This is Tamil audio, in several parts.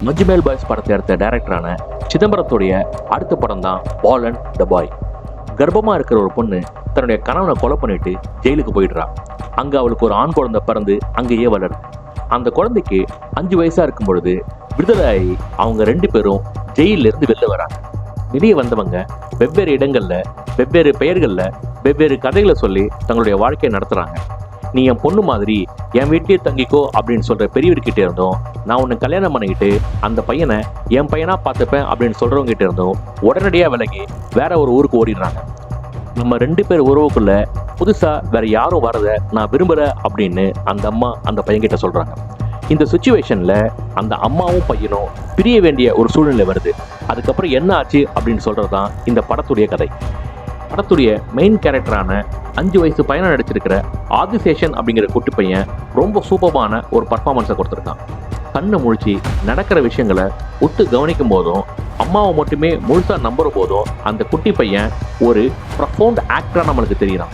மஞ்சுமேல் பாய்ஸ் படத்தை எடுத்த டைரக்டரான சிதம்பரத்துடைய அடுத்த படம் தான் பால் அண்ட் த பாய். கர்ப்பமா இருக்கிற ஒரு பொண்ணு தன்னுடைய கணவனை கொலை பண்ணிட்டு ஜெயிலுக்கு போயிடுறா. அங்க அவளுக்கு ஒரு ஆண் குழந்தை பிறந்து அங்கேயே வளருது. அந்த குழந்தைக்கு 5 வயசா இருக்கும் பொழுது விடுதலை ஆகி அவங்க 2 பேரும் ஜெயில இருந்து வெளில வராங்க. வெளியே வந்தவங்க வெவ்வேறு இடங்கள்ல வெவ்வேறு பெயர்கள்ல வெவ்வேறு கதைகளை சொல்லி தங்களுடைய வாழ்க்கையை நடத்துறாங்க. நீ என் பொண்ணு மாதிரி என் வீட்லயே தங்கிக்கோ அப்படின்னு சொல்ற பெரியவர்கிட்ட இருந்தோம், நான் உன்னை கல்யாணம் பண்ணிக்கிட்டு அந்த பையனை என் பையனா பார்த்துப்பேன் அப்படின்னு சொல்றவங்க கிட்ட இருந்தோம் உடனடியா விலகி வேற ஒரு ஊருக்கு ஓடிடுறாங்க. நம்ம 2 பேர் உறவுக்குள்ள புதுசா வேற யாரும் வரத நான் விரும்பல அப்படின்னு அந்த அம்மா அந்த பையன்கிட்ட சொல்றாங்க. இந்த சுச்சுவேஷன்ல அந்த அம்மாவும் பையனும் பிரிய வேண்டிய ஒரு சூழ்நிலை வருது. அதுக்கப்புறம் என்ன ஆச்சு அப்படின்னு சொல்றதுதான் இந்த படத்துடைய கதை. படத்துடைய மெயின் கேரக்டரான 5 வயசு பையனை நடிச்சிருக்கிற ஆதிசேஷன் அப்படிங்கிற குட்டி பையன் ரொம்ப சூப்பரான ஒரு பர்ஃபார்மன்ஸை கொடுத்துருக்கான். கண்ணை முழிச்சு நடக்கிற விஷயங்களை ஒத்து கவனிக்கும் போதும் அம்மாவை மட்டுமே முழுசா நம்புற போதும் அந்த குட்டி பையன் ஒரு ப்ரொஃபவுண்ட் ஆக்டரா நம்மளுக்கு தெரியறான்.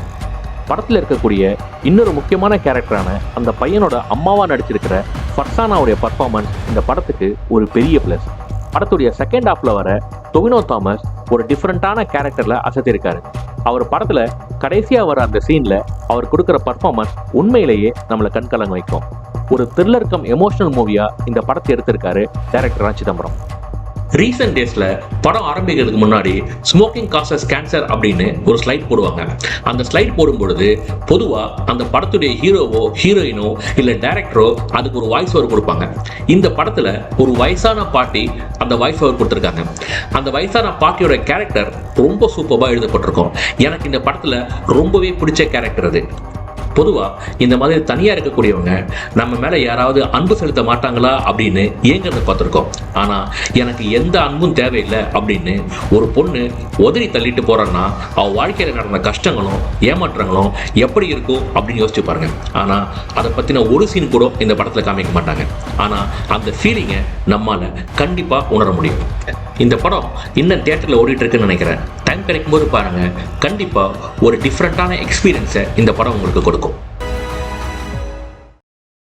படத்தில் இருக்கக்கூடிய இன்னொரு முக்கியமான கேரக்டரான அந்த பையனோட அம்மாவா நடிச்சிருக்கிற ஃபர்சானாவுடைய பர்ஃபார்மன்ஸ் இந்த படத்துக்கு ஒரு பெரிய பிளஸ். படத்துடைய செகண்ட் ஹாஃப்ல வர டொவினோ தாமஸ் ஒரு டிஃப்ரெண்டான கேரக்டர்ல அசத்திருக்காரு. அவர் படத்துல கடைசியா வர அந்த சீன்ல அவர் கொடுக்குற பர்ஃபார்மன்ஸ் உண்மையிலேயே நம்மளை கண்கலங்க வைக்கும். ஒரு த்ரில்லர் கம் எமோஷனல் மூவியா இந்த படத்தை எடுத்திருக்காரு டைரக்டர் சிதம்பரம். ரீசெண்ட் டேஸ்ல படம் ஆரம்பிக்கிறதுக்கு முன்னாடி ஸ்மோக்கிங் காசஸ் கேன்சர் அப்படின்னு ஒரு ஸ்லைட் போடுவாங்க. அந்த ஸ்லைட் போடும்பொழுது பொதுவா அந்த படத்துடைய ஹீரோவோ ஹீரோயினோ இல்ல டைரக்டரோ அதுக்கு ஒரு வாய்ஸ் ஓவர் கொடுப்பாங்க. இந்த படத்துல ஒரு வயசான பாட்டி அந்த வாய்ஸ் ஓவர் கொடுத்துருக்காங்க. அந்த வயசான பாட்டியோட கேரக்டர் ரொம்ப சூப்பரா எழுதப்பட்டிருக்கும். எனக்கு இந்த படத்துல ரொம்பவே பிடிச்ச கேரக்டர் அது. பொதுவாக இந்த மாதிரி தனியாக இருக்கக்கூடியவங்க நம்ம மேலே யாராவது அன்பு செலுத்த மாட்டாங்களா அப்படின்னு ஏங்கிறத பார்த்துருக்கோம். ஆனால் எனக்கு எந்த அன்பும் தேவையில்லை அப்படின்னு ஒரு பொண்ணு உதறி தள்ளிட்டு போறான்னா அவள் வாழ்க்கையில் நடந்த கஷ்டங்களும் ஏமாற்றங்களும் எப்படி இருக்கும் அப்படின்னு யோசிச்சு பாருங்க. ஆனால் அதை பற்றின ஒரு சீன் கூட இந்த படத்தில் காமிக்க மாட்டாங்க. ஆனால் அந்த ஃபீலிங்கை நம்மால் கண்டிப்பாக உணர முடியும். இந்த படம் இன்னும் தியேட்டரில் ஓடிட்டு இருக்குன்னு நினைக்கிறேன். டைம் கிடைக்கும் போது பாருங்க, கண்டிப்பாக ஒரு டிஃப்ரெண்ட்டான எக்ஸ்பீரியன்ஸை இந்த படம் உங்களுக்கு கொடுக்கும்.